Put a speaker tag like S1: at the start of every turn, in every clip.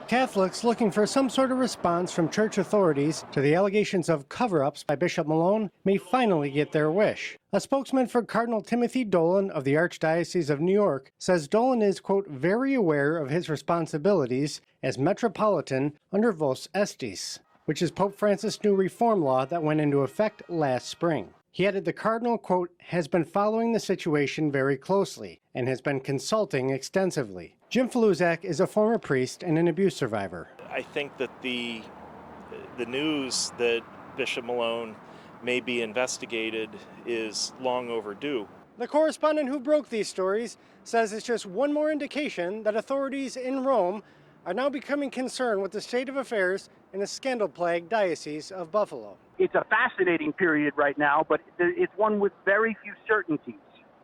S1: Catholics looking for some sort of response from church authorities to the allegations of cover-ups by Bishop Malone may finally get their wish. A spokesman for Cardinal Timothy Dolan of the Archdiocese of New York says Dolan is, quote, very aware of his responsibilities as Metropolitan under Vos Estis, which is Pope Francis' new reform law that went into effect last spring. He added the Cardinal, quote, has been following the situation very closely and has been consulting extensively. Jim Faluzak is a former priest and an abuse survivor.
S2: I think that the news that Bishop Malone may be investigated is long overdue.
S1: The correspondent who broke these stories says it's just one more indication that authorities in Rome are now becoming concerned with the state of affairs in the scandal-plagued Diocese of Buffalo.
S3: It's a fascinating period right now, but it's one with very few certainties,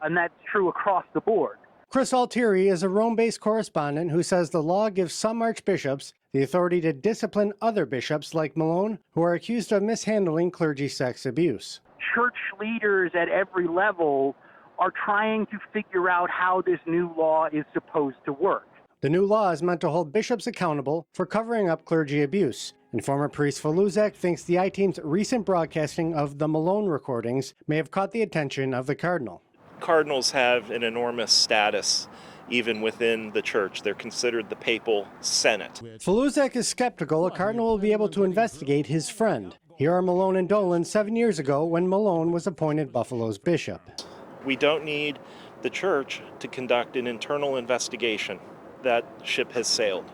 S3: and that's true across the board.
S1: Chris Altieri is a Rome-based correspondent who says the law gives some archbishops the authority to discipline other bishops like Malone who are accused of mishandling clergy sex abuse.
S3: Church leaders at every level are trying to figure out how this new law is supposed to work.
S1: The new law is meant to hold bishops accountable for covering up clergy abuse. And former priest Faluzak thinks the I-Team's recent broadcasting of the Malone recordings may have caught the attention of the Cardinal.
S2: Cardinals have an enormous status even within the church. They're considered the papal senate.
S1: Faluzak is skeptical a Cardinal will be able to investigate his friend. Here are Malone and Dolan 7 years ago when Malone was appointed Buffalo's bishop.
S2: We don't need the church to conduct an internal investigation. That ship has sailed.